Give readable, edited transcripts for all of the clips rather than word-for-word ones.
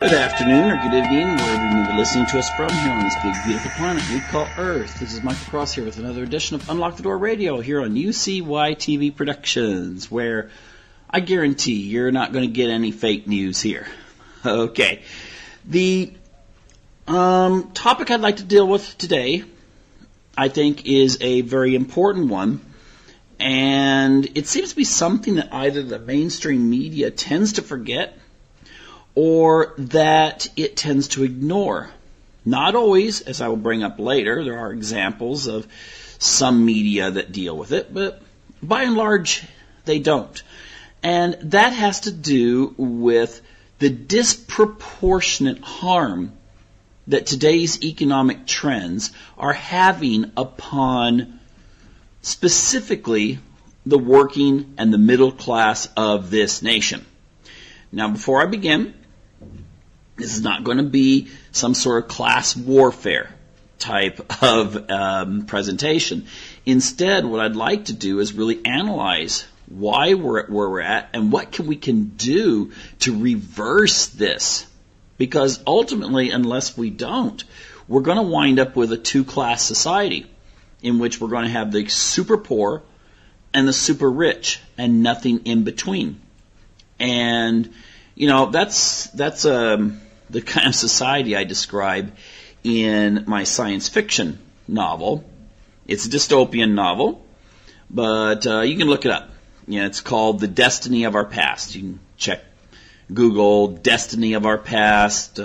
Good afternoon or good evening, wherever you may be listening to us from here on this big, beautiful planet we call Earth. This is Michael Cross here with another edition of Unlock the Door Radio here on UCY TV Productions, where I guarantee you're not going to get any fake news here. Okay. The topic I'd like to deal with today, I think, is a very important one, and it seems to be something that either the mainstream media tends to forget or that it tends to ignore. Not always, as I will bring up later. There are examples of some media that deal with it, but by and large, they don't. And that has to do with the disproportionate harm that today's economic trends are having upon specifically the working and the middle class of this nation. Now, before I begin, this is not going to be some sort of class warfare type of presentation. Instead, what I'd like to do is really analyze why we're at where we're at and what we can do to reverse this. Because ultimately, unless we don't, we're going to wind up with a two-class society in which we're going to have the super poor and the super rich and nothing in between. And you know, that's the kind of society I describe in my science fiction novel. It's a dystopian novel, but you can look it up. You know, it's called The Destiny of Our Past. You can Google Destiny of Our Past. You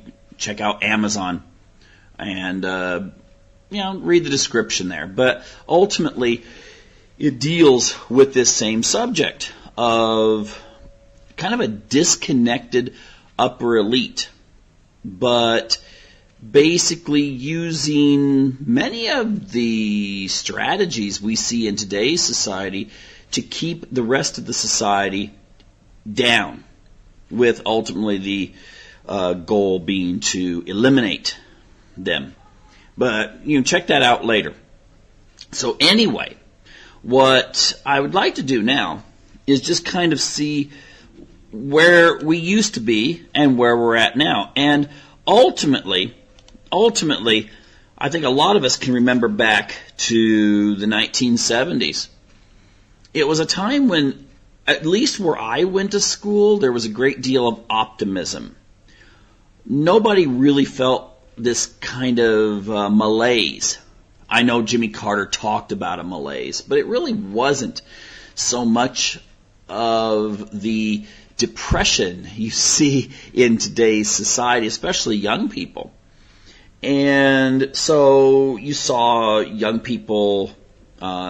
can check out Amazon and read the description there. But ultimately, it deals with this same subject of kind of a disconnected upper elite, but basically using many of the strategies we see in today's society to keep the rest of the society down, with ultimately the goal being to eliminate them. But you can check that out later. So anyway, what I would like to do now is just kind of see where we used to be and where we're at now. And ultimately, I think a lot of us can remember back to the 1970s. It was a time when, at least where I went to school, there was a great deal of optimism. Nobody really felt this kind of malaise. I know Jimmy Carter talked about a malaise, but it really wasn't so much of the depression you see in today's society, especially young people. And so you saw young people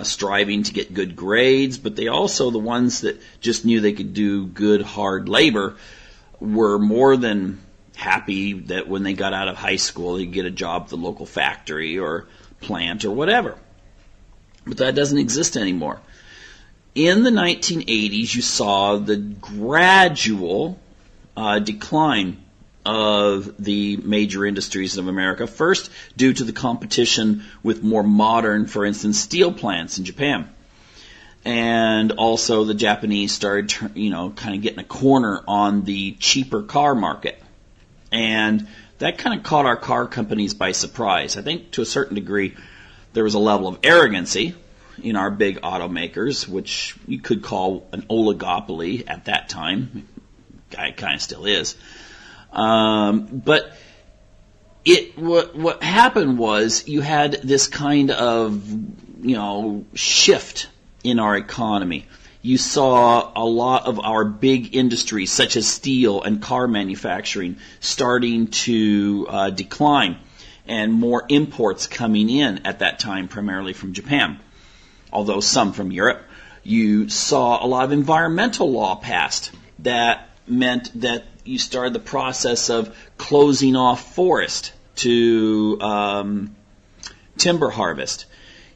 striving to get good grades, but they also, the ones that just knew they could do good, hard labor, were more than happy that when they got out of high school, they'd get a job at the local factory or plant or whatever. But that doesn't exist anymore. In the 1980s, you saw the gradual decline of the major industries of America, first due to the competition with more modern, for instance, steel plants in Japan. And also the Japanese started, kind of getting a corner on the cheaper car market. And that kind of caught our car companies by surprise. I think to a certain degree there was a level of arrogancy in our big automakers, which you could call an oligopoly at that time. It kind of still is. But what happened was you had this kind of, shift in our economy. You saw a lot of our big industries, such as steel and car manufacturing, starting to decline, and more imports coming in at that time, primarily from Japan, although some from Europe. You saw a lot of environmental law passed that meant that you started the process of closing off forest to timber harvest.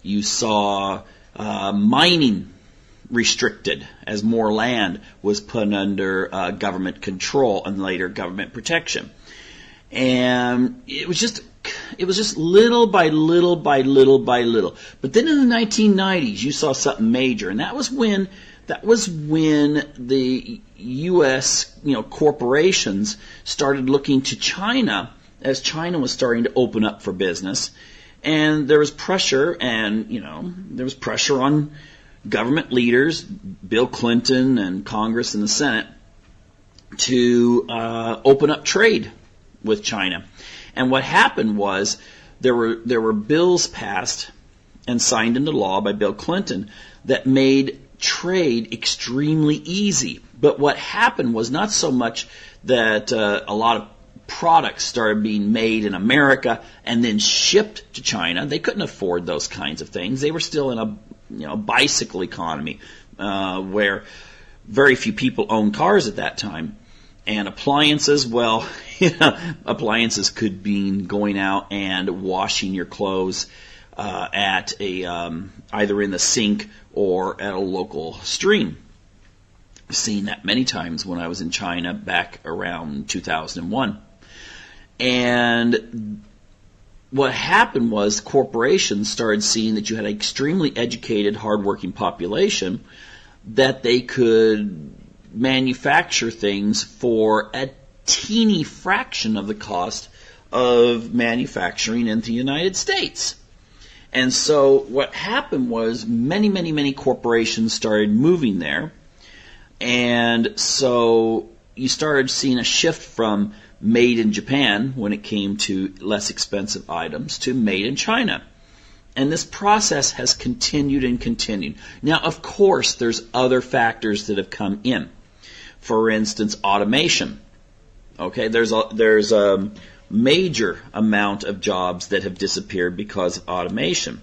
You saw mining restricted as more land was put under government control and later government protection. And it was just little by little by little by little. But then in the 1990s, you saw something major, and that was when That was when the U.S. corporations started looking to China as China was starting to open up for business, and there was pressure, and there was pressure on government leaders, Bill Clinton and Congress and the Senate, to open up trade with China. And what happened was there were bills passed and signed into law by Bill Clinton that made trade extremely easy. But what happened was not so much that a lot of products started being made in America and then shipped to China. They couldn't afford those kinds of things. They were still in a bicycle economy where very few people owned cars at that time. And appliances, well, appliances could mean going out and washing your clothes at either in the sink or at a local stream. I've seen that many times when I was in China back around 2001. And what happened was corporations started seeing that you had an extremely educated, hardworking population, that they could manufacture things for a teeny fraction of the cost of manufacturing in the United States. And so what happened was many corporations started moving there. And so you started seeing a shift from made in Japan when it came to less expensive items to made in China. And this process has continued and continued. Now, of course, there's other factors that have come in. For instance, automation. Okay, there's a major amount of jobs that have disappeared because of automation.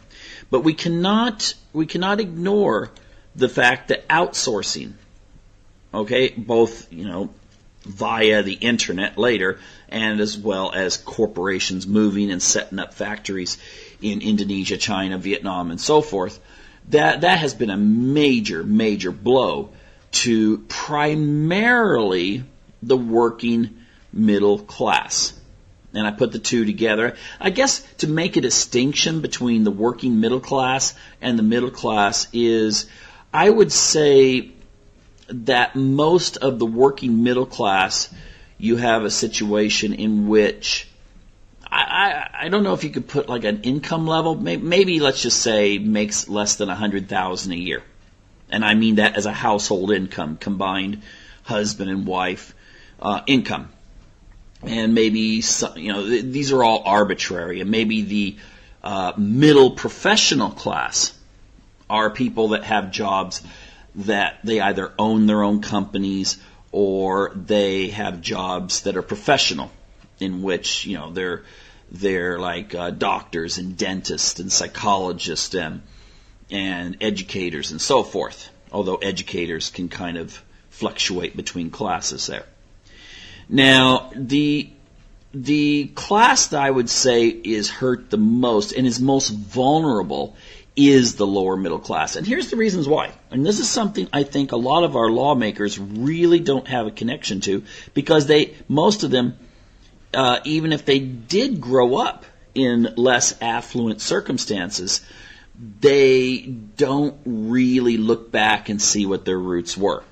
But we cannot ignore the fact that outsourcing, okay, both, via the internet later, and as well as corporations moving and setting up factories in Indonesia, China, Vietnam, and so forth, that has been a major blow to primarily the working middle class. And I put the two together, I guess, to make a distinction between the working middle class and the middle class is, I would say that most of the working middle class, you have a situation in which I don't know if you could put like an income level, maybe let's just say makes less than $100,000 a year. And I mean that as a household income, combined husband and wife income. And maybe these are all arbitrary. And maybe the middle professional class are people that have jobs that they either own their own companies or they have jobs that are professional, in which they're like doctors and dentists and psychologists and educators and so forth. Although educators can kind of fluctuate between classes there. Now, the class that I would say is hurt the most and is most vulnerable is the lower middle class. And here's the reasons why. And this is something I think a lot of our lawmakers really don't have a connection to, because most of them, even if they did grow up in less affluent circumstances, they don't really look back and see what their roots were.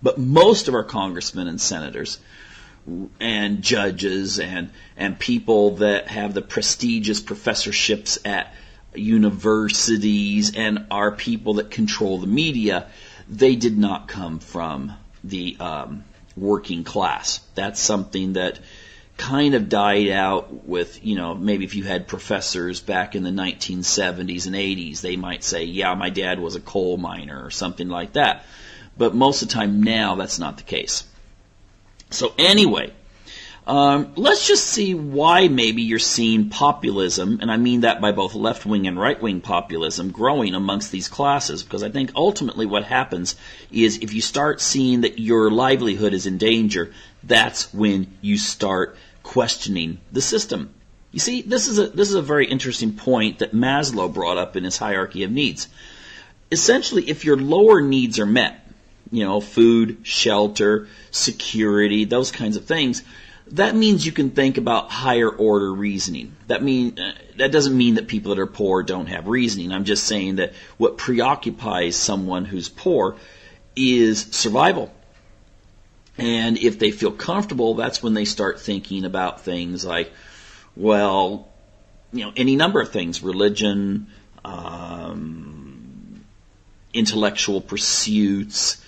But most of our congressmen and senators and judges and people that have the prestigious professorships at universities and are people that control the media, they did not come from the working class. That's something that kind of died out with, maybe if you had professors back in the 1970s and 80s, they might say, yeah, my dad was a coal miner or something like that. But most of the time now, that's not the case. So anyway, let's just see why maybe you're seeing populism, and I mean that by both left-wing and right-wing populism, growing amongst these classes, because I think ultimately what happens is if you start seeing that your livelihood is in danger, that's when you start questioning the system. You see, this is a very interesting point that Maslow brought up in his hierarchy of needs. Essentially, if your lower needs are met, food, shelter, security, those kinds of things, that means you can think about higher order reasoning. That doesn't mean that people that are poor don't have reasoning. I'm just saying that what preoccupies someone who's poor is survival. And if they feel comfortable, that's when they start thinking about things like, well, any number of things, religion, intellectual pursuits,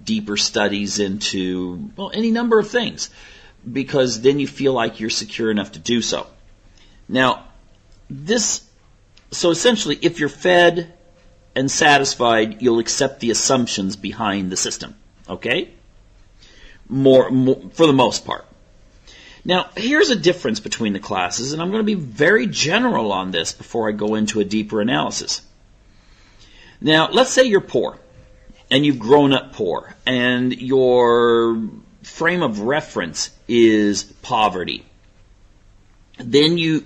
deeper studies into, any number of things, because then you feel like you're secure enough to do so. Now, so essentially, if you're fed and satisfied, you'll accept the assumptions behind the system, okay? More for the most part. Now, here's a difference between the classes, and I'm going to be very general on this before I go into a deeper analysis. Now, let's say you're poor, and you've grown up poor, and your frame of reference is poverty. Then you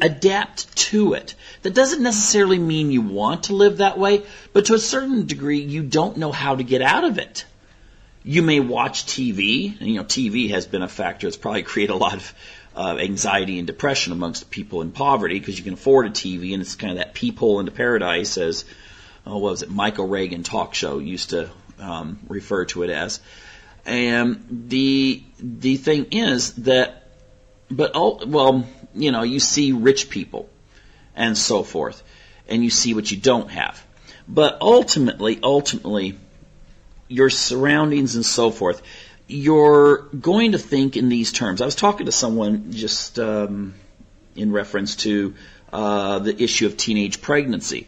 adapt to it. That doesn't necessarily mean you want to live that way, but to a certain degree, you don't know how to get out of it. You may watch TV, and TV has been a factor that's probably created a lot of anxiety and depression amongst people in poverty, because you can afford a TV, and it's kind of that peephole into paradise, as what was it, Michael Reagan talk show used to refer to it as. And the thing is that, you see rich people and so forth, and you see what you don't have. But ultimately, your surroundings and so forth, you're going to think in these terms. I was talking to someone just in reference to the issue of teenage pregnancy.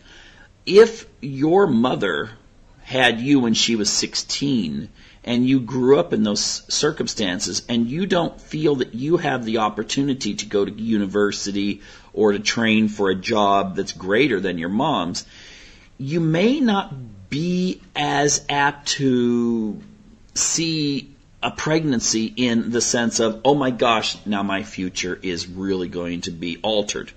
If your mother had you when she was 16 and you grew up in those circumstances and you don't feel that you have the opportunity to go to university or to train for a job that's greater than your mom's, you may not be as apt to see a pregnancy in the sense of, oh my gosh, now my future is really going to be altered.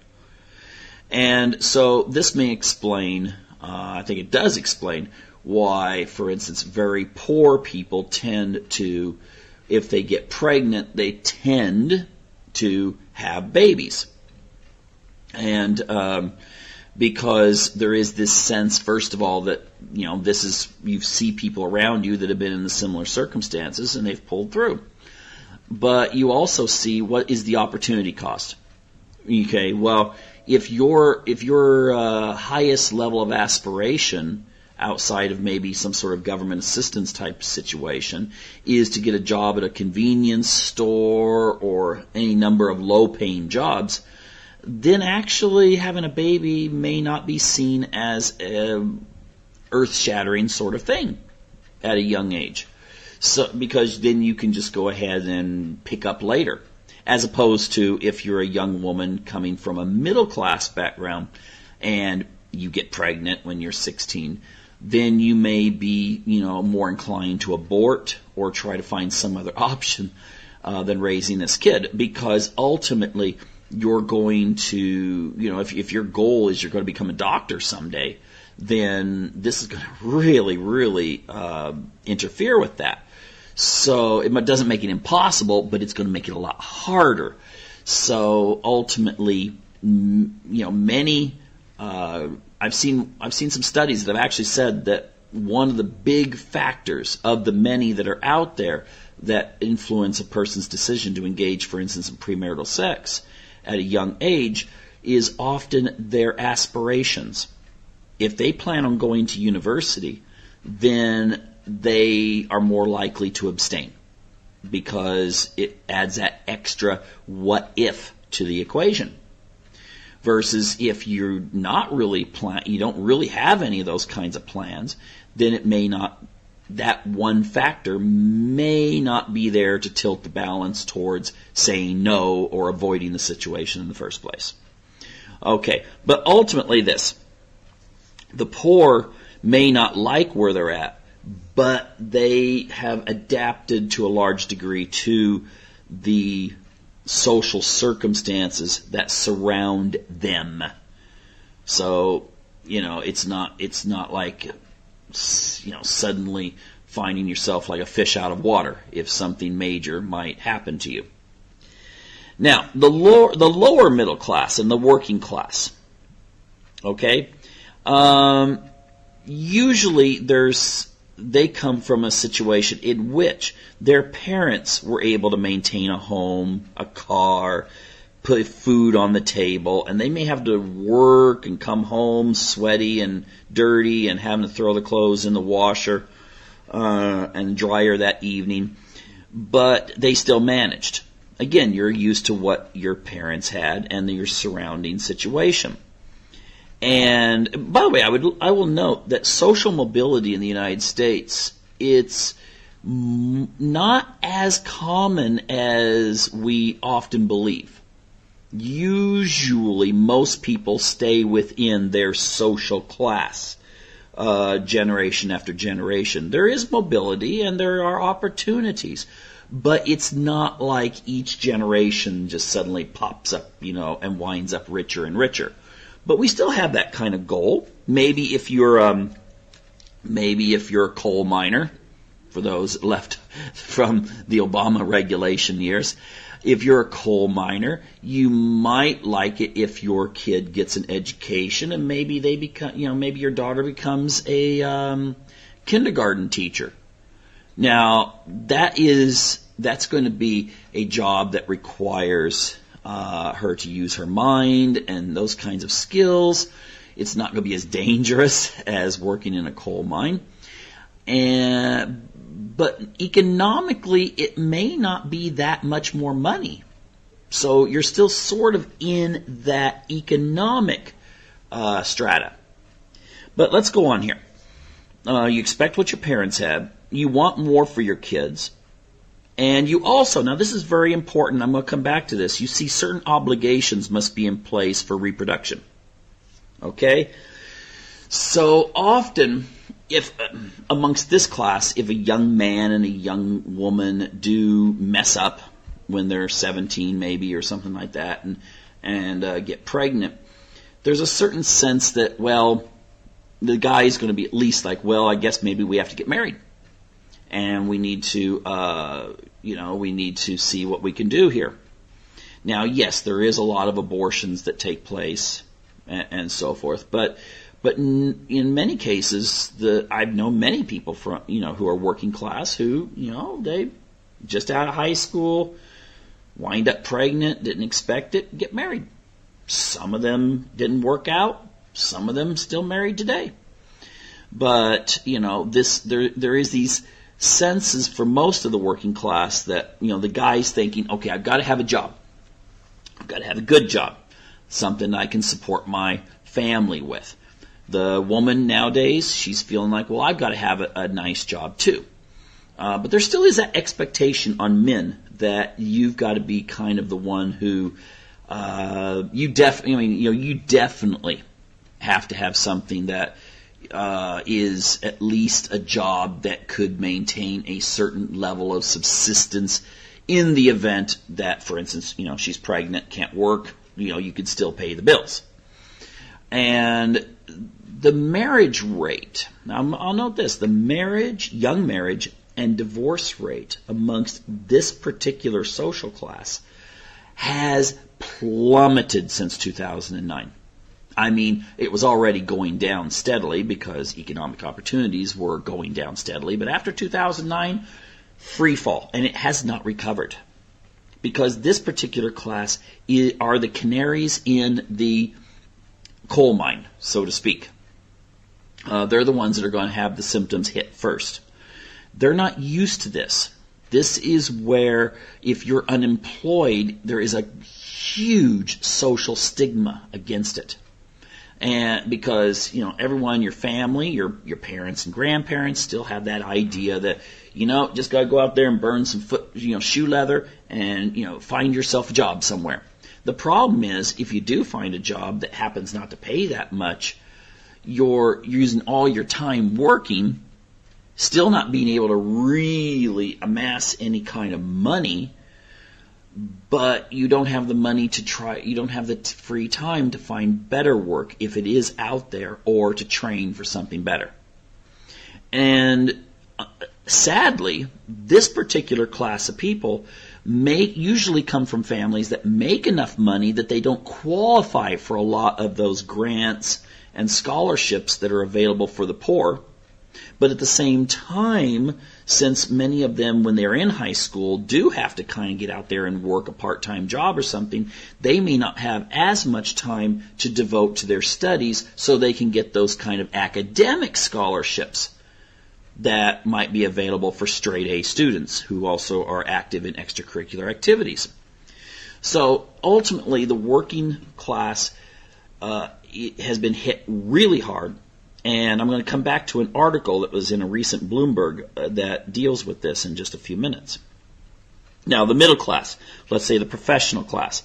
And so this may explain, I think it does explain, why, for instance, very poor people tend to, if they get pregnant, they tend to have babies. And because there is this sense, first of all, that you see people around you that have been in the similar circumstances and they've pulled through. But you also see what is the opportunity cost. Okay, well, if your highest level of aspiration outside of maybe some sort of government assistance type situation is to get a job at a convenience store or any number of low-paying jobs, then actually having a baby may not be seen as an earth-shattering sort of thing at a young age. So, because then you can just go ahead and pick up later. As opposed to if you're a young woman coming from a middle-class background and you get pregnant when you're 16, then you may be, more inclined to abort or try to find some other option than raising this kid, because ultimately you're going to, if your goal is you're going to become a doctor someday, then this is going to really, really interfere with that. So it doesn't make it impossible, but it's going to make it a lot harder. So ultimately, many I've seen some studies that have actually said that one of the big factors of the many that are out there that influence a person's decision to engage, for instance, in premarital sex at a young age is often their aspirations. If they plan on going to university, then they are more likely to abstain because it adds that extra what if to the equation. Versus if you're not really you don't really have any of those kinds of plans, then it may not, that one factor may not be there to tilt the balance towards saying no or avoiding the situation in the first place. Okay, but ultimately the poor may not like where they're at, but they have adapted to a large degree to the social circumstances that surround them. So, it's not like, suddenly finding yourself like a fish out of water if something major might happen to you. Now, the lower middle class and the working class, okay? Usually there's they come from a situation in which their parents were able to maintain a home, a car, put food on the table, and they may have to work and come home sweaty and dirty and having to throw the clothes in the washer and dryer that evening, but they still managed. Again, you're used to what your parents had and your surrounding situation. And by the way, I will note that social mobility in the United States, it's not as common as we often believe. Usually, most people stay within their social class, generation after generation. There is mobility and there are opportunities, but it's not like each generation just suddenly pops up, and winds up richer and richer. But we still have that kind of goal. Maybe if you're a coal miner, for those left from the Obama regulation years, if you're a coal miner, you might like it if your kid gets an education and maybe they become, maybe your daughter becomes a kindergarten teacher. Now that's going to be a job that requires her to use her mind and those kinds of skills. It's not going to be as dangerous as working in a coal mine. But economically, it may not be that much more money. So you're still sort of in that economic strata. But let's go on here. You expect what your parents had. You want more for your kids. And you also, now this is very important, I'm going to come back to this, you see certain obligations must be in place for reproduction. Okay? So often, if amongst this class, if a young man and a young woman do mess up when they're 17 maybe or something like that and get pregnant, there's a certain sense that, well, the guy is going to be at least like, well, I guess maybe we have to get married. And we need to, we need to see what we can do here. Now, yes, there is a lot of abortions that take place and so forth, but in many cases, I've known many people from, who are working class who, they just out of high school, wind up pregnant, didn't expect it, get married. Some of them didn't work out. Some of them still married today. But, there is these senses for most of the working class that, the guy's thinking, okay, I've got to have a job. I've got to have a good job. Something I can support my family with. The woman nowadays, she's feeling like, well, I've got to have a nice job too. But there still is that expectation on men that you've got to be kind of the one who, you definitely have to have something that is at least a job that could maintain a certain level of subsistence in the event that, for instance, she's pregnant, can't work, you could still pay the bills. And the marriage rate, now I'll note this, the young marriage and divorce rate amongst this particular social class has plummeted since 2009. I mean, it was already going down steadily because economic opportunities were going down steadily. But after 2009, free fall. And it has not recovered. Because this particular class are the canaries in the coal mine, so to speak. They're the ones that are going to have the symptoms hit first. They're not used to this. This is where, if you're unemployed, there is a huge social stigma against it. And because, everyone in your family, your parents and grandparents still have that idea that, just got to go out there and burn some shoe leather and, find yourself a job somewhere. The problem is, if you do find a job that happens not to pay that much, you're using all your time working, still not being able to really amass any kind of money, but you don't have the money to try, you don't have the free time to find better work if it is out there or to train for something better. And sadly, this particular class of people usually come from families that make enough money that they don't qualify for a lot of those grants and scholarships that are available for the poor. But at the same time, since many of them, when they're in high school, do have to kind of get out there and work a part-time job or something, they may not have as much time to devote to their studies so they can get those kind of academic scholarships that might be available for straight A students who also are active in extracurricular activities. So ultimately, the working class has been hit really hard. And I'm going to come back to an article that was in a recent Bloomberg that deals with this in just a few minutes. Now, the middle class, let's say the professional class,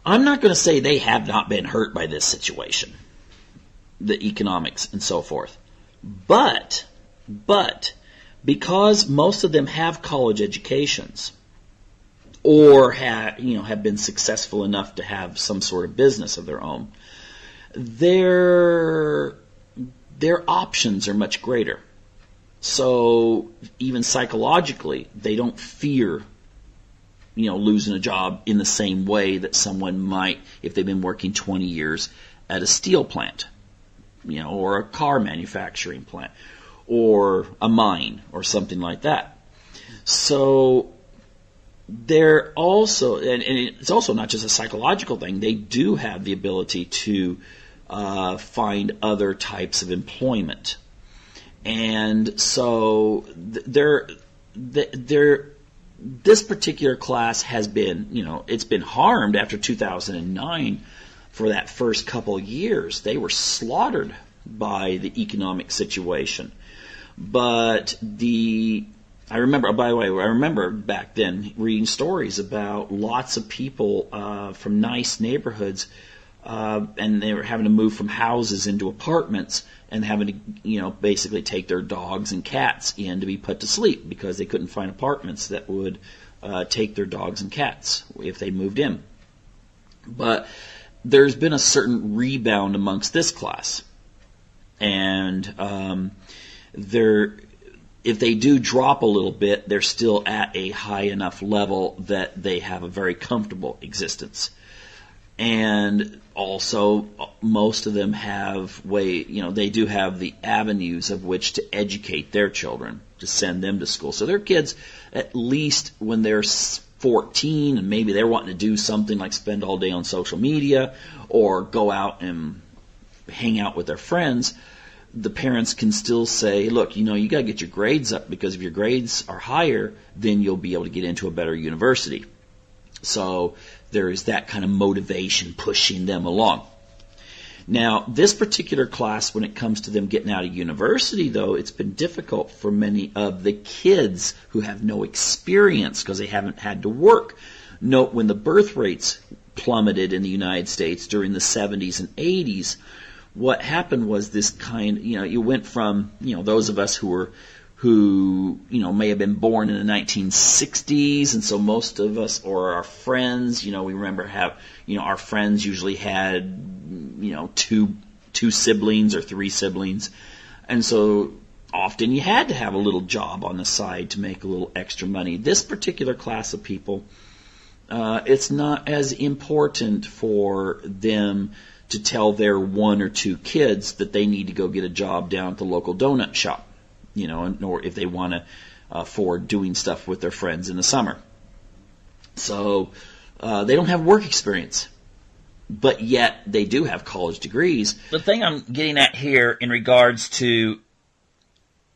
I'm not going to say they have not been hurt by this situation, the economics and so forth. But because most of them have college educations or have been successful enough to have some sort of business of their own, their options are much greater. So even psychologically, they don't fear, losing a job in the same way that someone might if they've been working 20 years at a steel plant, or a car manufacturing plant, or a mine, or something like that. So they're also, and it's also not just a psychological thing, they do have the ability to find other types of employment. And so this particular class has been, it's been harmed after 2009 for that first couple of years. They were slaughtered by the economic situation. But I remember back then reading stories about lots of people from nice neighborhoods, and they were having to move from houses into apartments and having to, basically take their dogs and cats in to be put to sleep because they couldn't find apartments that would take their dogs and cats if they moved in. But there's been a certain rebound amongst this class. And if they do drop a little bit, they're still at a high enough level that they have a very comfortable existence. And also, most of them have they do have the avenues of which to educate their children, to send them to school. So their kids, at least when they're 14 and maybe they're wanting to do something like spend all day on social media or go out and hang out with their friends, the parents can still say, look, you got to get your grades up, because if your grades are higher, then you'll be able to get into a better university. So there is that kind of motivation pushing them along. Now, this particular class, when it comes to them getting out of university, though, it's been difficult for many of the kids who have no experience because they haven't had to work. Note when the birth rates plummeted in the United States during the 70s and 80s, what happened was this you went from, those of us who may have been born in the 1960s, and so most of us, or our friends, we remember our friends usually had, two siblings or three siblings, and so often you had to have a little job on the side to make a little extra money. This particular class of people, it's not as important for them to tell their one or two kids that they need to go get a job down at the local donut shop, or if they want to afford doing stuff with their friends in the summer. So they don't have work experience, but yet they do have college degrees. The thing I'm getting at here in regards to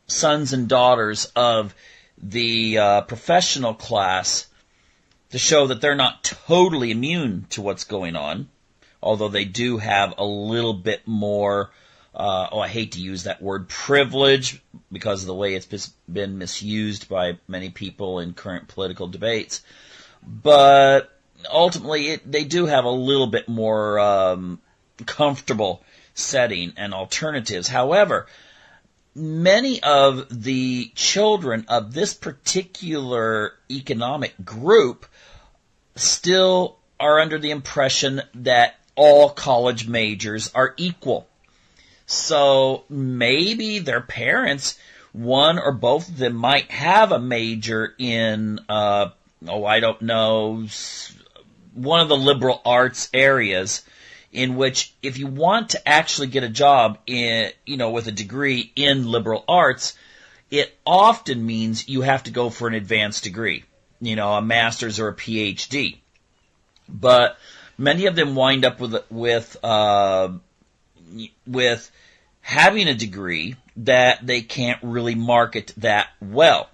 sons and daughters of the professional class, to show that they're not totally immune to what's going on, although they do have a little bit more, I hate to use that word, privilege, because of the way it's been misused by many people in current political debates. But ultimately, they do have a little bit more comfortable setting and alternatives. However, many of the children of this particular economic group still are under the impression that all college majors are equal. So maybe their parents, one or both of them, might have a major in, one of the liberal arts areas in which if you want to actually get a job in, with a degree in liberal arts, it often means you have to go for an advanced degree, a master's or a PhD. But many of them wind up with having a degree that they can't really market that well.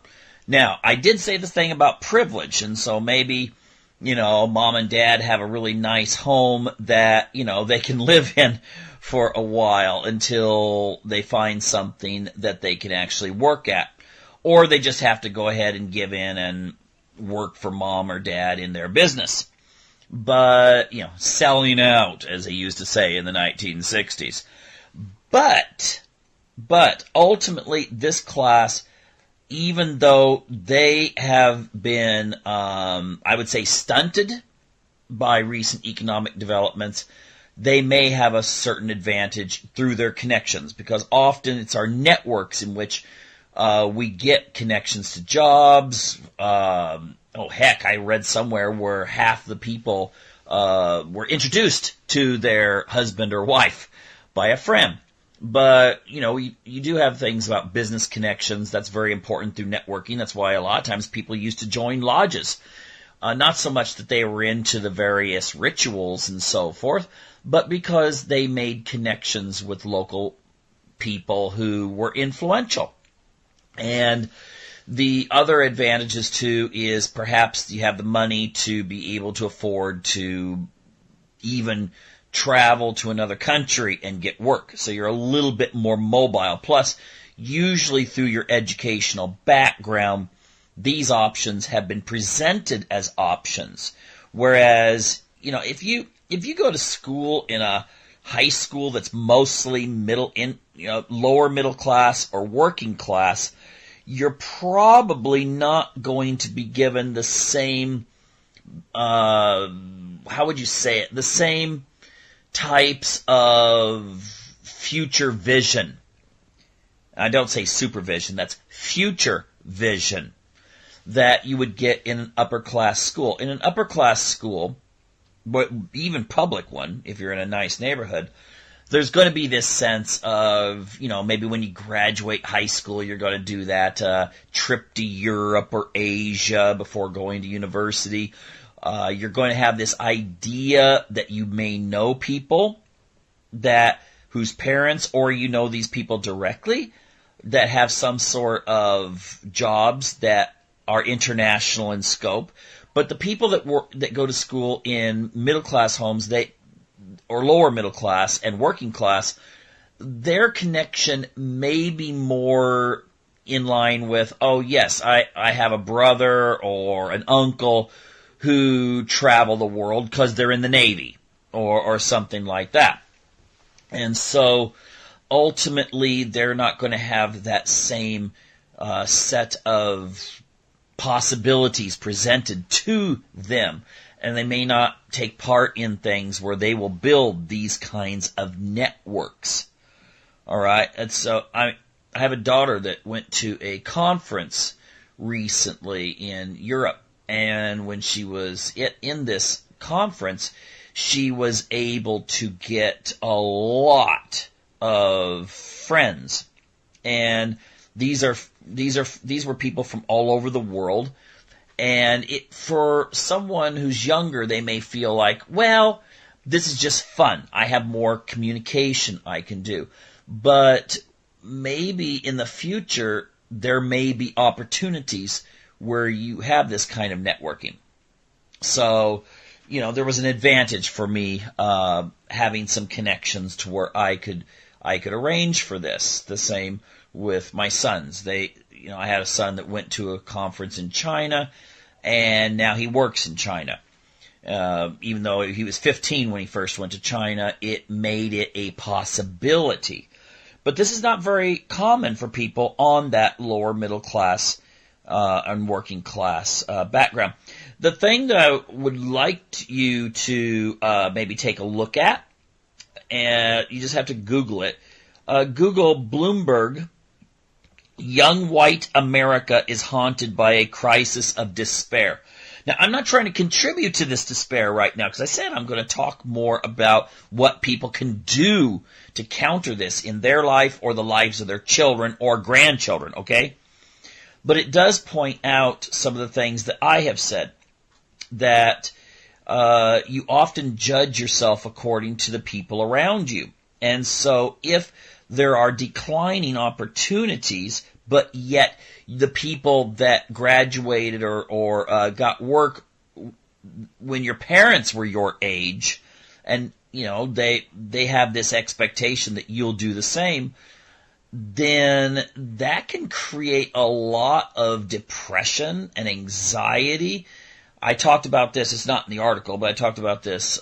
Now, I did say this thing about privilege, and so maybe, mom and dad have a really nice home that, they can live in for a while until they find something that they can actually work at. Or they just have to go ahead and give in and work for mom or dad in their business. But, selling out, as they used to say in the 1960s. But ultimately, this class, even though they have been, I would say, stunted by recent economic developments, they may have a certain advantage through their connections, because often it's our networks in which we get connections to jobs. I read somewhere where half the people were introduced to their husband or wife by a friend. But, you do have things about business connections. That's very important through networking. That's why a lot of times people used to join lodges. Not so much that they were into the various rituals and so forth, but because they made connections with local people who were influential. And the other advantages, too, is perhaps you have the money to be able to afford to even travel to another country and get work. So you're a little bit more mobile. Plus, usually through your educational background, these options have been presented as options. Whereas, if you go to school in a high school that's mostly lower middle class or working class, you're probably not going to be given the same, the same types of future vision. I don't say supervision, that's future vision that you would get in an upper class school. In an upper class school, but even public one, if you're in a nice neighborhood, there's going to be this sense of, maybe when you graduate high school, you're going to do that trip to Europe or Asia before going to university. You're going to have this idea that you may know people whose parents, or these people directly, that have some sort of jobs that are international in scope. But the people that go to school in middle class homes, or lower middle class and working class, their connection may be more in line with, oh yes, I have a brother or an uncle who travel the world because they're in the Navy or something like that. And so ultimately they're not going to have that same set of possibilities presented to them. And they may not take part in things where they will build these kinds of networks. All right? And so I have a daughter that went to a conference recently in Europe. And when she was in this conference, she was able to get a lot of friends. And these were people from all over the world. And for someone who's younger, they may feel like, well, this is just fun. I have more communication I can do. But maybe in the future, there may be opportunities where you have this kind of networking. So, there was an advantage for me having some connections to where I could arrange for this. The same with my sons. I had a son that went to a conference in China, and now he works in China. Even though he was 15 when he first went to China, it made it a possibility. But this is not very common for people on that lower middle class and working class background. The thing that I would like you to maybe take a look at, and you just have to Google it. Google Bloomberg, young white America is haunted by a crisis of despair. Now, I'm not trying to contribute to this despair right now, because I said I'm going to talk more about what people can do to counter this in their life or the lives of their children or grandchildren, okay? But it does point out some of the things that I have said, that you often judge yourself according to the people around you. And so if there are declining opportunities, but yet the people that graduated or got work when your parents were your age, and they have this expectation that you'll do the same, then that can create a lot of depression and anxiety. I talked about this, it's not in the article, but I talked about this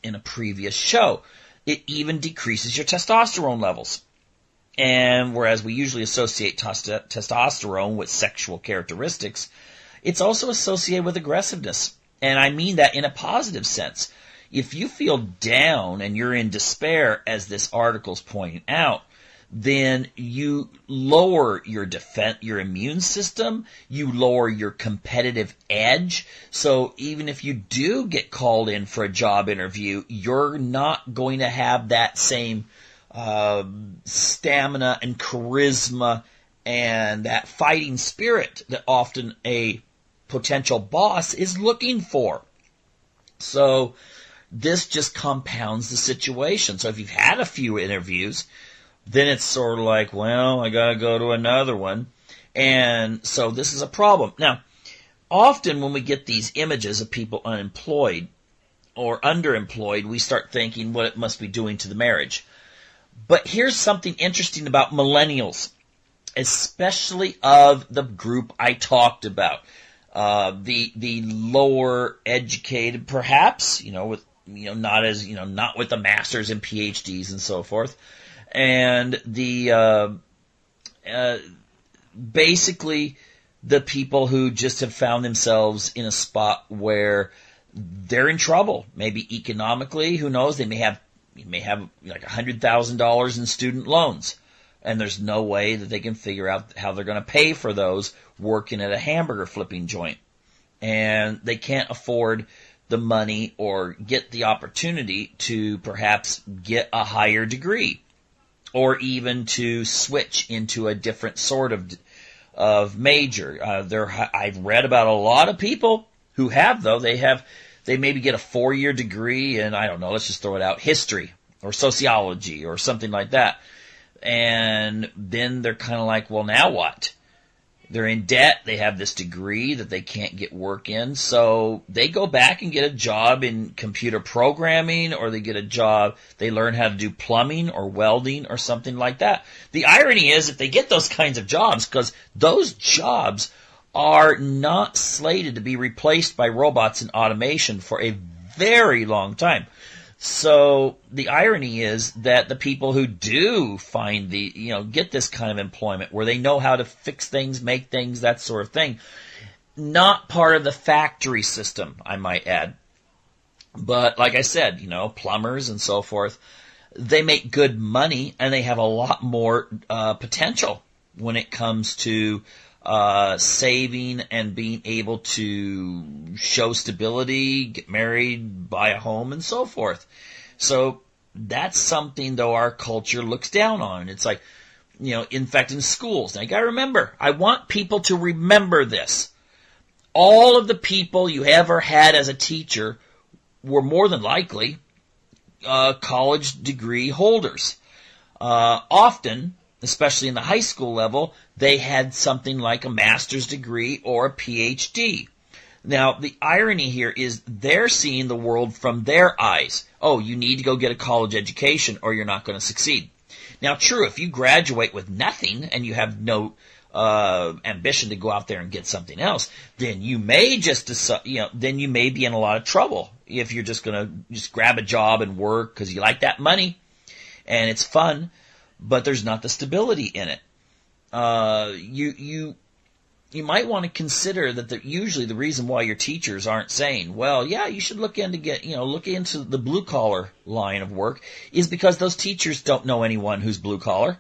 in a previous show. It even decreases your testosterone levels. And whereas we usually associate testosterone with sexual characteristics, it's also associated with aggressiveness. And I mean that in a positive sense. If you feel down and you're in despair, as this article's pointing out, then you lower your immune system, you lower your competitive edge. So even if you do get called in for a job interview, you're not going to have that same stamina and charisma and that fighting spirit that often a potential boss is looking for. So this just compounds the situation. So if you've had a few interviews, then it's sort of like, well, I got to go to another one. And so this is a problem. Now, often when we get these images of people unemployed or underemployed, we start thinking what it must be doing to the marriage. But here's something interesting about millennials, especially of the group I talked about. The lower educated, perhaps, with not with the masters and PhDs and so forth. And the basically the people who just have found themselves in a spot where they're in trouble, maybe economically, who knows, they may have like $100,000 in student loans, and there's no way that they can figure out how they're going to pay for those working at a hamburger flipping joint, and they can't afford the money or get the opportunity to perhaps get a higher degree, or even to switch into a different sort of major. I've read about a lot of people who have, though, they maybe get a 4-year degree in, I don't know, let's just throw it out, history or sociology or something like that. And then they're kind of like, well, now what? They're in debt. They have this degree that they can't get work in. So they go back and get a job in computer programming, or they get a job, they learn how to do plumbing or welding or something like that. The irony is, if they get those kinds of jobs, because those jobs are not slated to be replaced by robots and automation for a very long time. So the irony is that the people who do find get this kind of employment where they know how to fix things, make things, that sort of thing, not part of the factory system, I might add. But like I said, plumbers and so forth, they make good money and they have a lot more potential when it comes to saving and being able to show stability, get married, buy a home, and so forth. So that's something, though, our culture looks down on. It's like, in fact, in schools. Now, you got to remember, I want people to remember this. All of the people you ever had as a teacher were more than likely college degree holders. Often, especially in the high school level, they had something like a master's degree or a PhD. Now, the irony here is they're seeing the world from their eyes. Oh, you need to go get a college education or you're not going to succeed. Now, true, if you graduate with nothing and you have no ambition to go out there and get something else, then you may then you may be in a lot of trouble if you're just going to just grab a job and work because you like that money and it's fun, but there's not the stability in it. You might want to consider that usually the reason why your teachers aren't saying, well, yeah, you should look into the blue collar line of work, is because those teachers don't know anyone who's blue collar.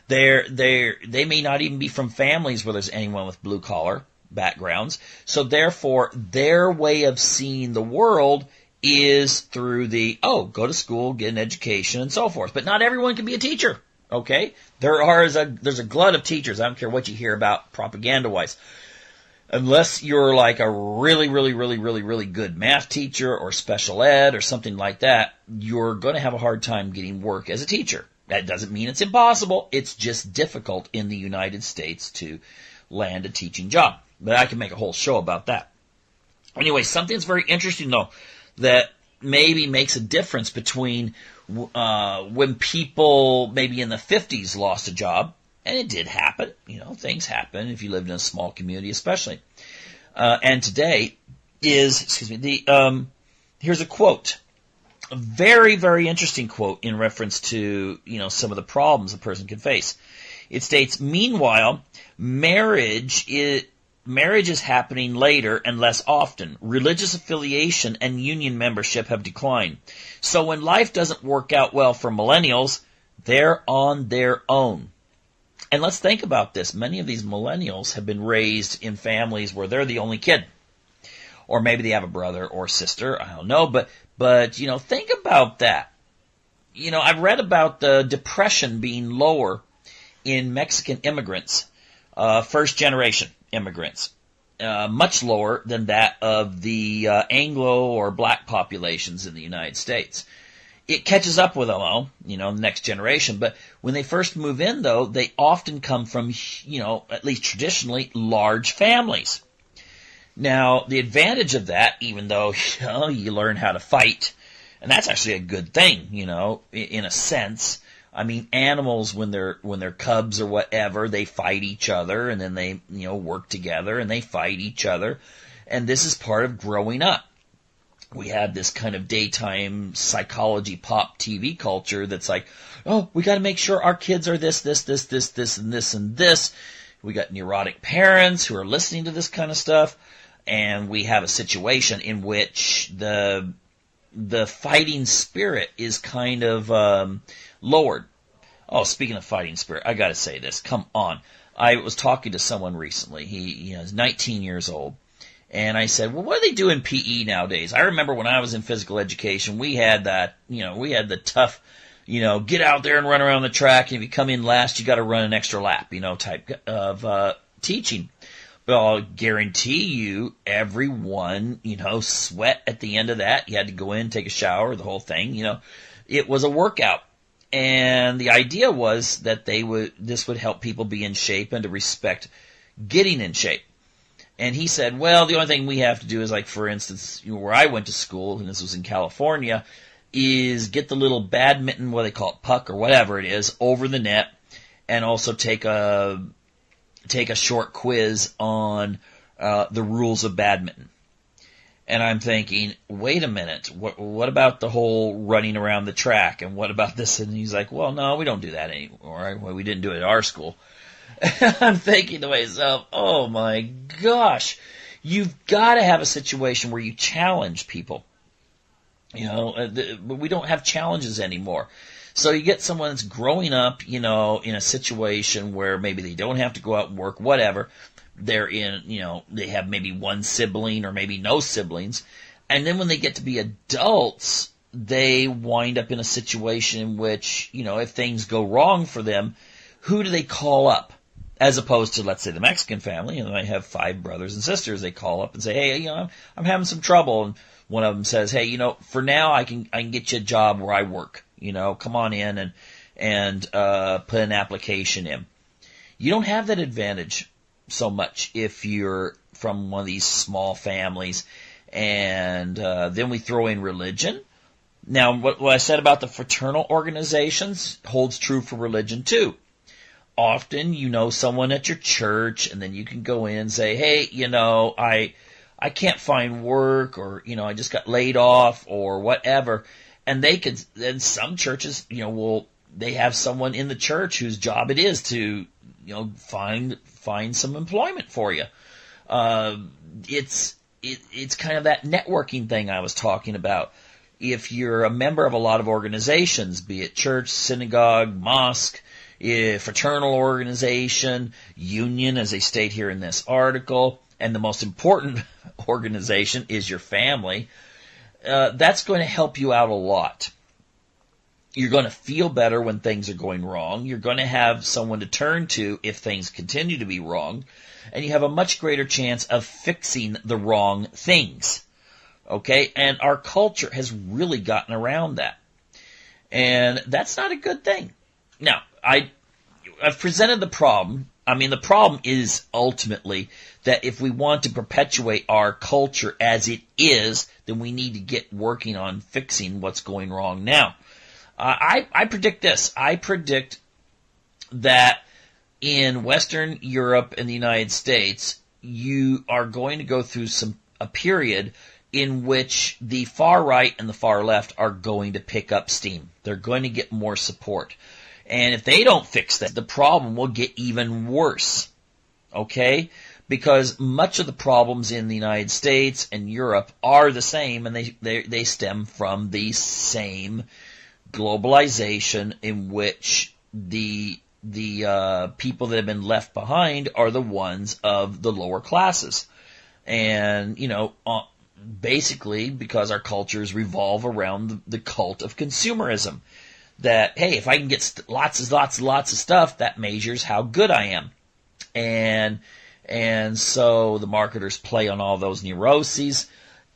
They may not even be from families where there's anyone with blue collar. backgrounds. So therefore, their way of seeing the world is through go to school, get an education, and so forth. But not everyone can be a teacher, okay? There's a glut of teachers. I don't care what you hear about propaganda-wise. Unless you're like a really, really, really, really, really good math teacher or special ed or something like that, you're going to have a hard time getting work as a teacher. That doesn't mean it's impossible. It's just difficult in the United States to land a teaching job. But I can make a whole show about that. Anyway, something that's very interesting, though, that maybe makes a difference between when people maybe in the 50s lost a job, and it did happen. Things happen if you lived in a small community especially. And today is, here's a quote. A very, very interesting quote in reference to, some of the problems a person can face. It states, meanwhile, marriage is happening later and less often. Religious affiliation and union membership have declined. So when life doesn't work out well for millennials, they're on their own. And let's think about this. Many of these millennials have been raised in families where they're the only kid. Or maybe they have a brother or sister. I don't know. But think about that. I've read about the depression being lower in Mexican immigrants, first-generation immigrants, much lower than that of the Anglo or black populations in the United States. It catches up with them, the next generation. But when they first move in, though, they often come from, at least traditionally, large families. Now, the advantage of that, even though, you learn how to fight, and that's actually a good thing, in a sense. I mean, animals, when they're cubs or whatever, they fight each other, and then they, work together, and they fight each other. And this is part of growing up. We had this kind of daytime psychology pop TV culture that's like, we got to make sure our kids are this, and this, and this. We got neurotic parents who are listening to this kind of stuff, and we have a situation in which the fighting spirit is kind of lowered. Oh, speaking of fighting spirit, I got to say this. Come on. I was talking to someone recently. He is 19 years old. And I said, well, what do they do in PE nowadays? I remember when I was in physical education, we had that, we had the tough, get out there and run around the track. And if you come in last, you got to run an extra lap, type of teaching. But I'll guarantee you, everyone, sweat at the end of that. You had to go in, take a shower, the whole thing. It was a workout. And the idea was that this would help people be in shape and to respect getting in shape. And he said, well, the only thing we have to do is, like, for instance, where I went to school, and this was in California, is get the little badminton, what they call it, puck or whatever it is, over the net, and also take a short quiz on the rules of badminton. And I'm thinking, wait a minute, what about the whole running around the track, and what about this? And he's like, well, no, we don't do that anymore. Well, we didn't do it at our school. I'm thinking to myself, oh my gosh, you've got to have a situation where you challenge people. But we don't have challenges anymore. So you get someone that's growing up, in a situation where maybe they don't have to go out and work, whatever. They're in, they have maybe one sibling or maybe no siblings. And then when they get to be adults, they wind up in a situation in which, if things go wrong for them, who do they call up? As opposed to, let's say, the Mexican family, and I have 5 brothers and sisters. They call up and say, hey, I'm having some trouble. And one of them says, hey, for now I can get you a job where I work. Come on in and put an application in. You don't have that advantage so much if you're from one of these small families. And then we throw in religion. Now, what I said about the fraternal organizations holds true for religion too. Often, someone at your church, and then you can go in and say, hey, I can't find work, or, I just got laid off, or whatever. And then some churches, they have someone in the church whose job it is to, find some employment for you. It's kind of that networking thing I was talking about. If you're a member of a lot of organizations, be it church, synagogue, mosque, fraternal organization, union, as they state here in this article, and the most important organization is your family, that's going to help you out a lot. You're going to feel better when things are going wrong. You're going to have someone to turn to if things continue to be wrong. And you have a much greater chance of fixing the wrong things. Okay? And our culture has really gotten around that. And that's not a good thing. Now, I've presented the problem. I mean, the problem is ultimately that if we want to perpetuate our culture as it is, then we need to get working on fixing what's going wrong now. I predict this. I predict that in Western Europe and the United States, you are going to go through a period in which the far right and the far left are going to pick up steam. They're going to get more support. And if they don't fix that, the problem will get even worse. Okay? Because much of the problems in the United States and Europe are the same, and they stem from the same globalization in which the people that have been left behind are the ones of the lower classes. And, basically because our cultures revolve around the cult of consumerism. That, hey, if I can get lots of stuff, that measures how good I am. And so the marketers play on all those neuroses,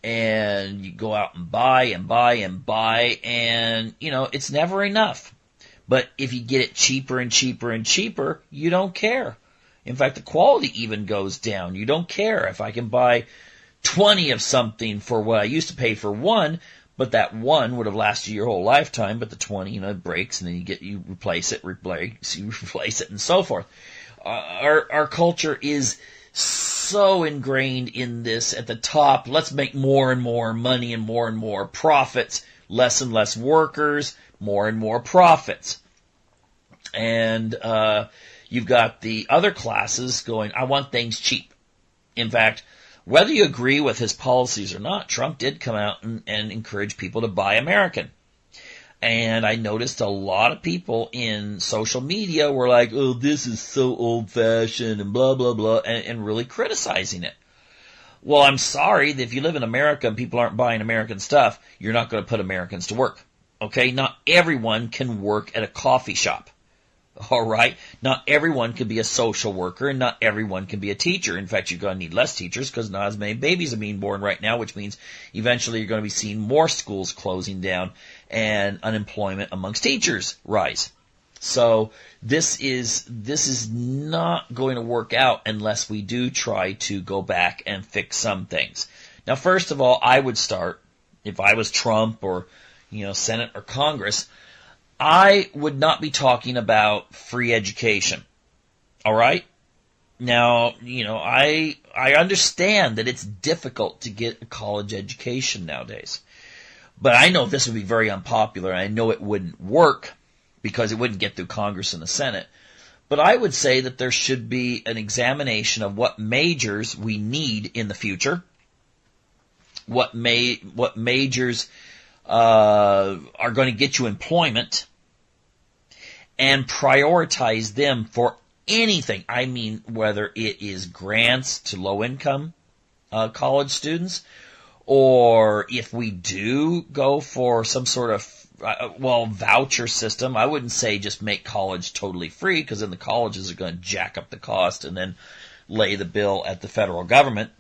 and you go out and buy and buy and buy, and, it's never enough. But if you get it cheaper and cheaper and cheaper, you don't care. In fact, the quality even goes down. You don't care if I can buy 20 of something for what I used to pay for one, but that one would have lasted your whole lifetime, but the 20, it breaks, and then you replace it, and so forth. Our culture is so ingrained in this at the top. Let's make more and more money and more profits, less and less workers, more and more profits. And you've got the other classes going, I want things cheap. In fact, whether you agree with his policies or not, Trump did come out and encourage people to buy American. And I noticed a lot of people in social media were like, oh, this is so old-fashioned and blah, blah, blah, and really criticizing it. Well, I'm sorry that if you live in America and people aren't buying American stuff, you're not going to put Americans to work. Okay? Not everyone can work at a coffee shop. All right? Not everyone can be a social worker, and not everyone can be a teacher. In fact, you're going to need less teachers because not as many babies are being born right now, which means eventually you're going to be seeing more schools closing down and unemployment amongst teachers rise. So this is not going to work out unless we do try to go back and fix some things. Now, first of all, I would start, if I was Trump or, Senate or Congress, I would not be talking about free education. All right? Now, I understand that it's difficult to get a college education nowadays. But I know this would be very unpopular, and I know it wouldn't work because it wouldn't get through Congress and the Senate. But I would say that there should be an examination of what majors we need in the future, what majors are going to get you employment, and prioritize them for anything. I mean, whether it is grants to low-income college students, or if we do go for some sort of, voucher system. I wouldn't say just make college totally free, because then the colleges are going to jack up the cost and then lay the bill at the federal government.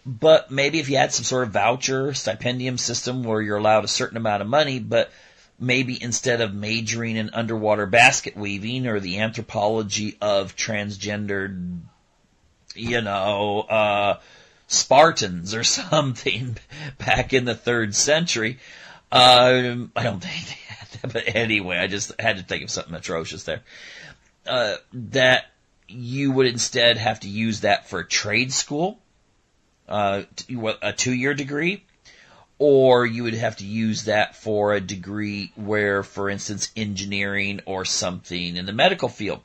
But maybe if you had some sort of voucher, stipendium system where you're allowed a certain amount of money, but maybe instead of majoring in underwater basket weaving or the anthropology of transgendered, Spartans or something back in the 3rd century. I don't think they had that, but anyway, I just had to think of something atrocious there. That you would instead have to use that for a trade school, a 2-year degree, or you would have to use that for a degree where, for instance, engineering or something in the medical field.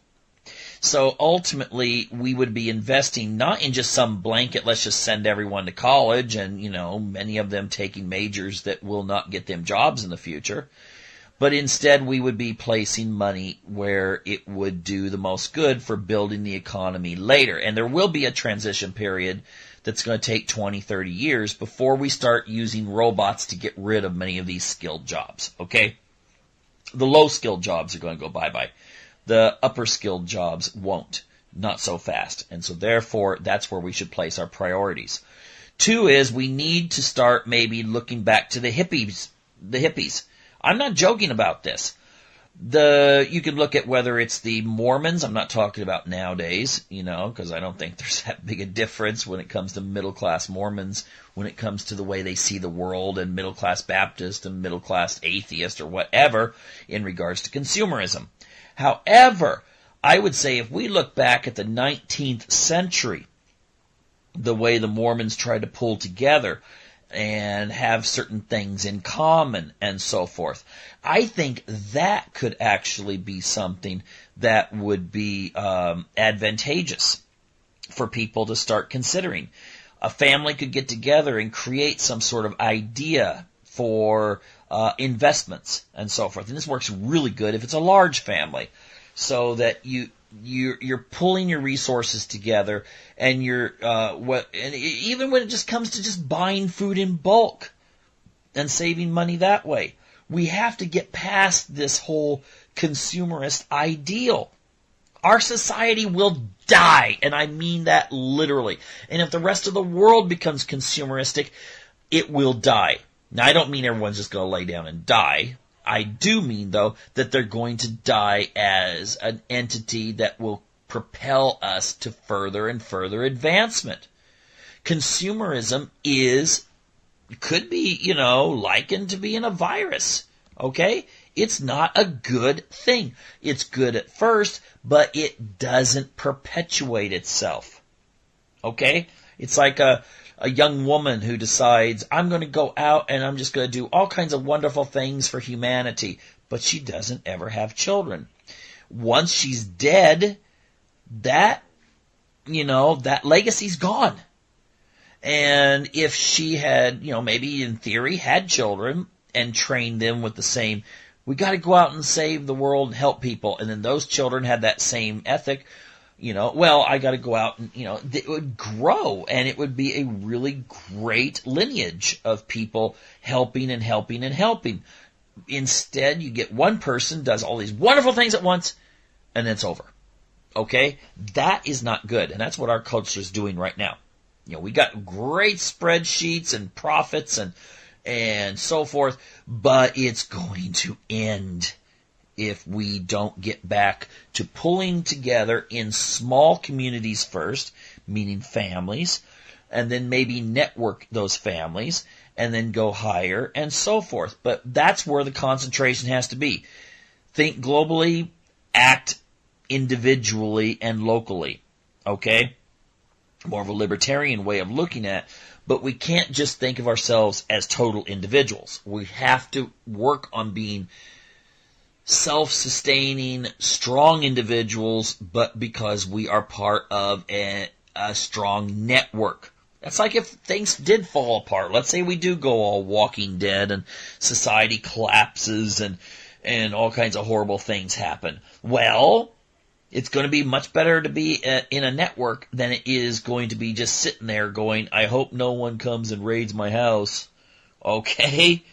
So ultimately, we would be investing not in just some blanket, let's just send everyone to college and, many of them taking majors that will not get them jobs in the future, But instead we would be placing money where it would do the most good for building the economy later. And there will be a transition period that's going to take 20, 30 years before we start using robots to get rid of many of these skilled jobs, okay? The low-skilled jobs are going to go bye-bye. The upper-skilled jobs won't. Not so fast. And so therefore, that's where we should place our priorities. 2 is we need to start maybe looking back to the hippies. I'm not joking about this. You could look at whether it's the Mormons. I'm not talking about nowadays, because I don't think there's that big a difference when it comes to middle-class Mormons, when it comes to the way they see the world, and middle-class Baptist and middle-class atheist or whatever in regards to consumerism. However, I would say if we look back at the 19th century, the way the Mormons tried to pull together and have certain things in common and so forth, I think that could actually be something that would be advantageous for people to start considering. A family could get together and create some sort of idea for investments and so forth. And this works really good if it's a large family, so that you're pulling your resources together, and even when it just comes to just buying food in bulk and saving money that way. We have to get past this whole consumerist ideal. Our society will die, and I mean that literally. And if the rest of the world becomes consumeristic, it will die. Now, I don't mean everyone's just going to lay down and die. I do mean, though, that they're going to die as an entity that will propel us to further and further advancement. Consumerism could be, likened to being a virus, okay? It's not a good thing. It's good at first, but it doesn't perpetuate itself, okay? It's like a young woman who decides, I'm going to go out and I'm just going to do all kinds of wonderful things for humanity, but she doesn't ever have children. Once she's dead, that legacy's gone. And if she had, maybe in theory had children and trained them with the same, we got to go out and save the world and help people, and then those children had that same ethic, I got to go out and, it would grow, and it would be a really great lineage of people helping and helping and helping. Instead, you get one person, does all these wonderful things at once, and then it's over. Okay? That is not good, and that's what our culture is doing right now. We got great spreadsheets and profits and so forth, but it's going to end if we don't get back to pulling together in small communities first, meaning families, and then maybe network those families, and then go higher, and so forth. But that's where the concentration has to be. Think globally, act individually and locally, okay? More of a libertarian way of looking at it, but we can't just think of ourselves as total individuals. We have to work on being self-sustaining, strong individuals, but because we are part of a strong network. That's like if things did fall apart. Let's say we do go all Walking Dead and society collapses and all kinds of horrible things happen. Well, it's going to be much better to be in a network than it is going to be just sitting there going, I hope no one comes and raids my house. Okay?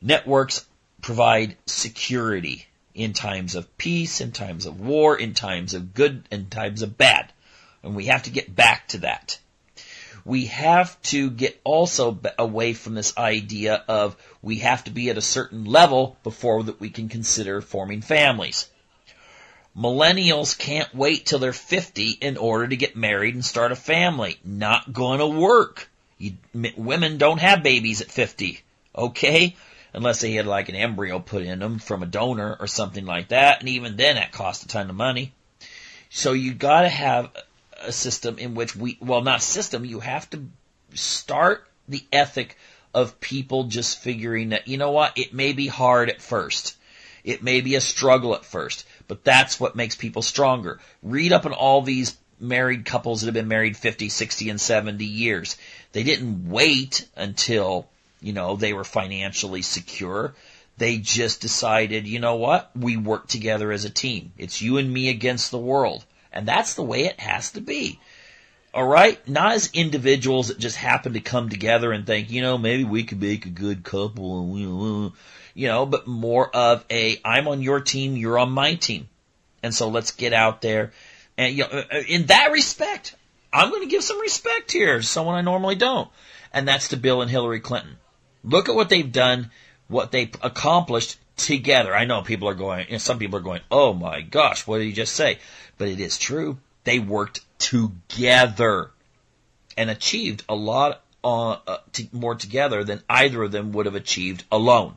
Networks provide security in times of peace, in times of war, in times of good, and times of bad. And we have to get back to that. We have to get also away from this idea of we have to be at a certain level before that we can consider forming families. Millennials can't wait till they're 50 in order to get married and start a family. Not going to work. Women don't have babies at 50, okay? Unless they had like an embryo put in them from a donor or something like that, and even then that costs a ton of money. So you got to have a system in which you have to start the ethic of people just figuring that, it may be hard at first. It may be a struggle at first, but that's what makes people stronger. Read up on all these married couples that have been married 50, 60, and 70 years. They didn't wait until they were financially secure. They just decided, you know what? We work together as a team. It's you and me against the world. And that's the way it has to be. All right? Not as individuals that just happen to come together and think, maybe we could make a good couple, but more of I'm on your team, you're on my team. And so let's get out there. And, in that respect, I'm going to give some respect here, someone I normally don't. And that's to Bill and Hillary Clinton. Look at what they've done, what they've accomplished together. I know some people are going, oh my gosh, what did he just say? But it is true. They worked together and achieved a lot more together than either of them would have achieved alone.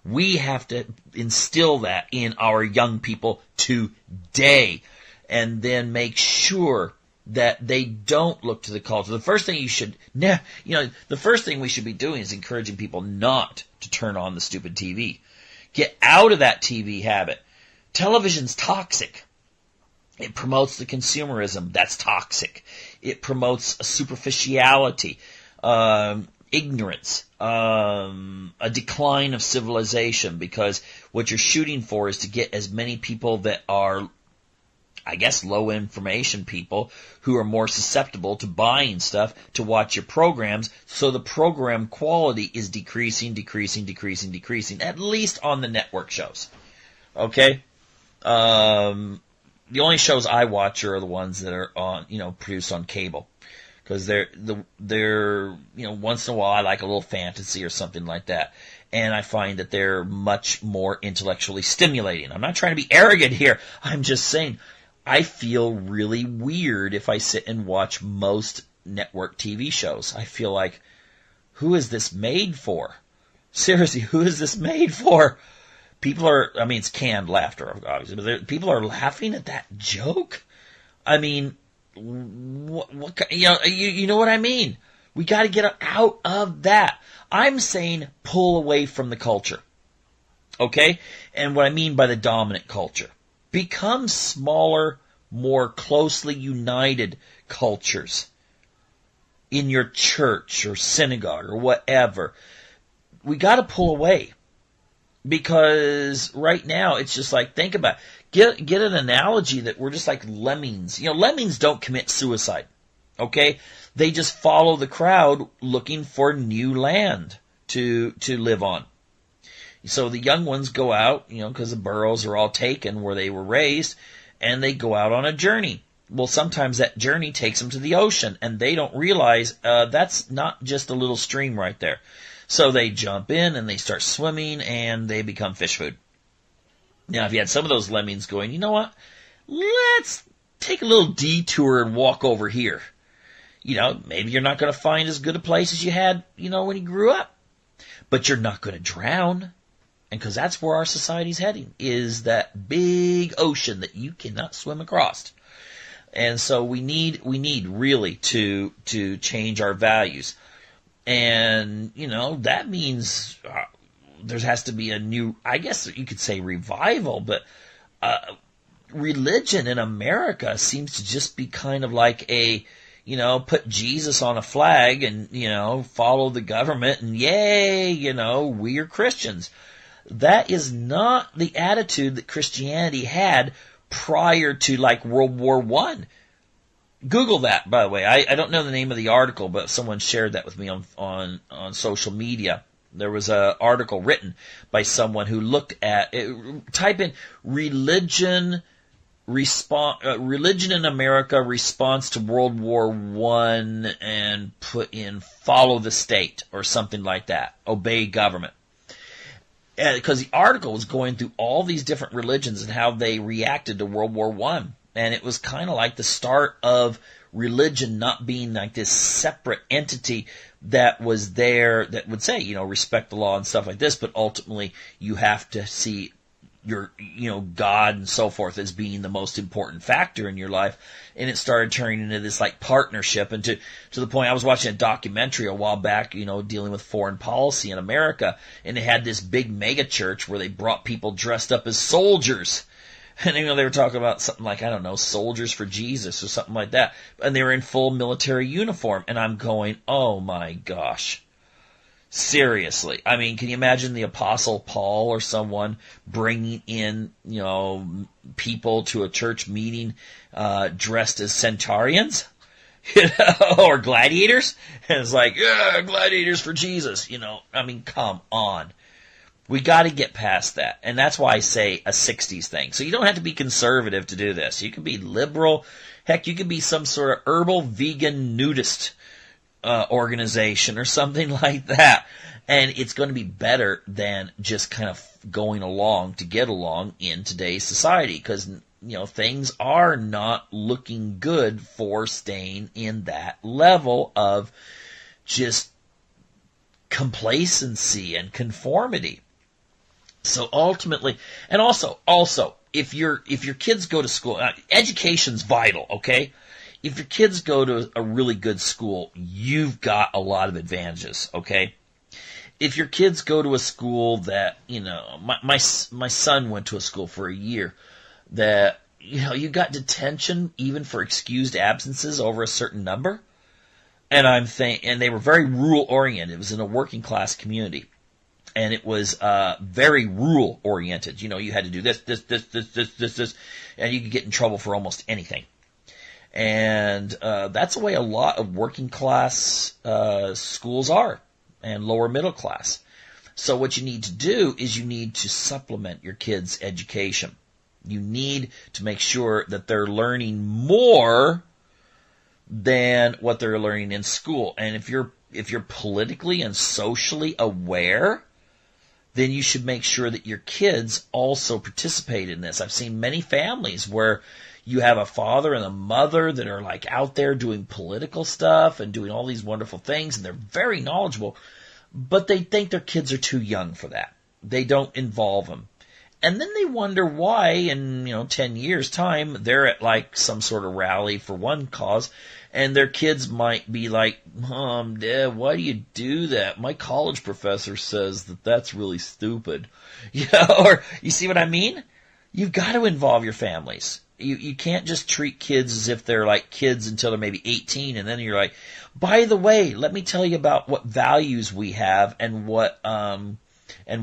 We have to instill that in our young people today and then make sure that they don't look to the culture. The first thing the first thing we should be doing is encouraging people not to turn on the stupid TV. Get out of that TV habit. Television's toxic. It promotes the consumerism. That's toxic. It promotes a superficiality, ignorance, a decline of civilization, because what you're shooting for is to get as many people that are, I guess, low information people who are more susceptible to buying stuff to watch your programs, so the program quality is decreasing, at least on the network shows. Okay? The only shows I watch are the ones that are on, produced on cable. Because they're once in a while I like a little fantasy or something like that. And I find that they're much more intellectually stimulating. I'm not trying to be arrogant here. I'm just saying I feel really weird if I sit and watch most network TV shows. I feel like, who is this made for? Seriously, who is this made for? It's canned laughter, obviously, but people are laughing at that joke? I mean, you know what I mean? We got to get out of that. I'm saying pull away from the culture. Okay? And what I mean by the dominant culture. Become smaller, more closely united cultures in your church or synagogue or whatever. We got to pull away. Because right now, it's just like, think about it. Get an analogy that we're just like lemmings. Lemmings don't commit suicide. Okay? They just follow the crowd looking for new land to live on. So the young ones go out, because the burrows are all taken where they were raised, and they go out on a journey. Well, sometimes that journey takes them to the ocean, and they don't realize that's not just a little stream right there. So they jump in and they start swimming and they become fish food. Now, if you had some of those lemmings going, you know what? Let's take a little detour and walk over here. Maybe you're not going to find as good a place as you had, when you grew up. But you're not going to drown. And because that's where our society's heading, is that big ocean that you cannot swim across. And so we need really to change our values. And, that means there has to be a new, I guess you could say revival, but religion in America seems to just be kind of like put Jesus on a flag and, follow the government and yay, we are Christians. That is not the attitude that Christianity had prior to like World War I. Google that, by the way. I don't know the name of the article, but someone shared that with me on social media. There was an article written by someone who looked at it. Type in religion in America response to World War I and put in follow the state or something like that. Obey government. Because the article was going through all these different religions and how they reacted to World War I. And it was kind of like the start of religion not being like this separate entity that was there that would say, respect the law and stuff like this, but ultimately you have to see your, God and so forth as being the most important factor in your life. And it started turning into this like partnership, and to the point I was watching a documentary a while back, dealing with foreign policy in America, and they had this big mega church where they brought people dressed up as soldiers. And, they were talking about something like, I don't know, Soldiers for Jesus or something like that. And they were in full military uniform. And I'm going, oh my gosh. Seriously. I mean, can you imagine the Apostle Paul or someone bringing in, people to a church meeting dressed as centurions? Or gladiators? And it's like, yeah, gladiators for Jesus, I mean, come on. We got to get past that. And that's why I say a 60s thing. So you don't have to be conservative to do this. You can be liberal. Heck, you can be some sort of herbal vegan nudist organization or something like that. And it's going to be better than just kind of going along to get along in today's society, because things are not looking good for staying in that level of just complacency and conformity. So ultimately, and also, if your kids go to school, education's vital, okay? If your kids go to a really good school, you've got a lot of advantages, okay? If your kids go to a school that, my son went to a school for a year that, you got detention even for excused absences over a certain number. And and they were very rule oriented. It was in a working class community. And it was very rule oriented. You had to do this, and you could get in trouble for almost anything. And that's the way a lot of working class schools are, and lower middle class. So what you need to do is you need to supplement your kids' education. You need to make sure that they're learning more than what they're learning in school. And if you're politically and socially aware, then you should make sure that your kids also participate in this. I've seen many families where you have a father and a mother that are like out there doing political stuff and doing all these wonderful things, and they're very knowledgeable, but they think their kids are too young for that. They don't involve them. And then they wonder why in, 10 years' time, they're at like some sort of rally for one cause, and their kids might be like, Mom, Dad, why do you do that? My college professor says that that's really stupid. Or you see what I mean? You've got to involve your families. You can't just treat kids as if they're like kids until they're maybe 18, and then you're like, by the way, let me tell you about what values we have and what and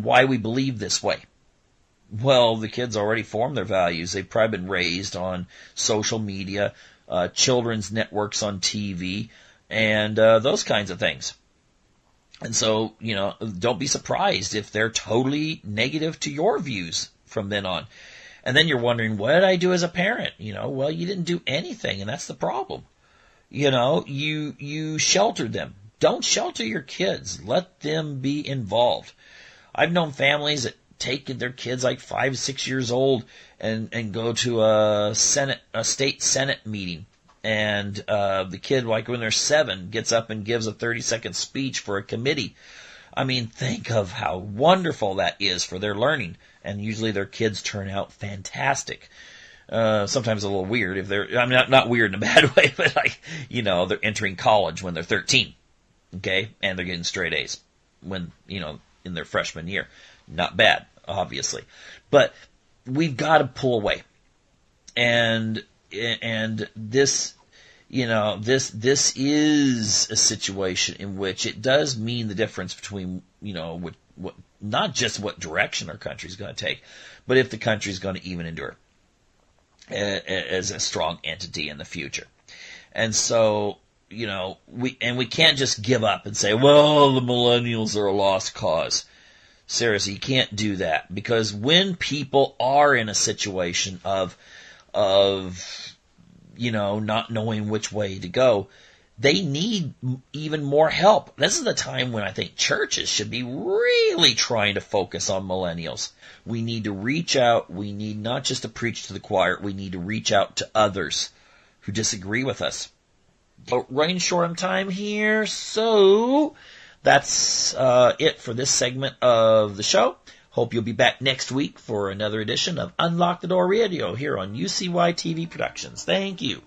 why we believe this way. Well, the kids already formed their values. They've probably been raised on social media, children's networks on TV, and those kinds of things. And so, don't be surprised if they're totally negative to your views from then on. And then you're wondering, what did I do as a parent? Well, you didn't do anything, and that's the problem. You sheltered them. Don't shelter your kids. Let them be involved. I've known families that take their kids like 5, 6 years old and go to a state senate meeting, and the kid, like when they're 7, gets up and gives a 30-second speech for a committee. I mean, think of how wonderful that is for their learning. And usually their kids turn out fantastic. Sometimes a little weird if they're, I mean, not weird in a bad way, but like, they're entering college when they're 13. Okay? And they're getting straight A's when, in their freshman year. Not bad, obviously. But we've got to pull away. And this, this is a situation in which it does mean the difference between, what not just what direction our country's going to take, but if the country's going to even endure as a strong entity in the future. And so, we can't just give up and say, well, the millennials are a lost cause. Seriously, you can't do that, because when people are in a situation of not knowing which way to go, they need even more help. This is the time when I think churches should be really trying to focus on millennials. We need to reach out. We need not just to preach to the choir. We need to reach out to others who disagree with us. But running short on time here, so that's it for this segment of the show. Hope you'll be back next week for another edition of Unlock the Door Radio here on UCY TV Productions. Thank you.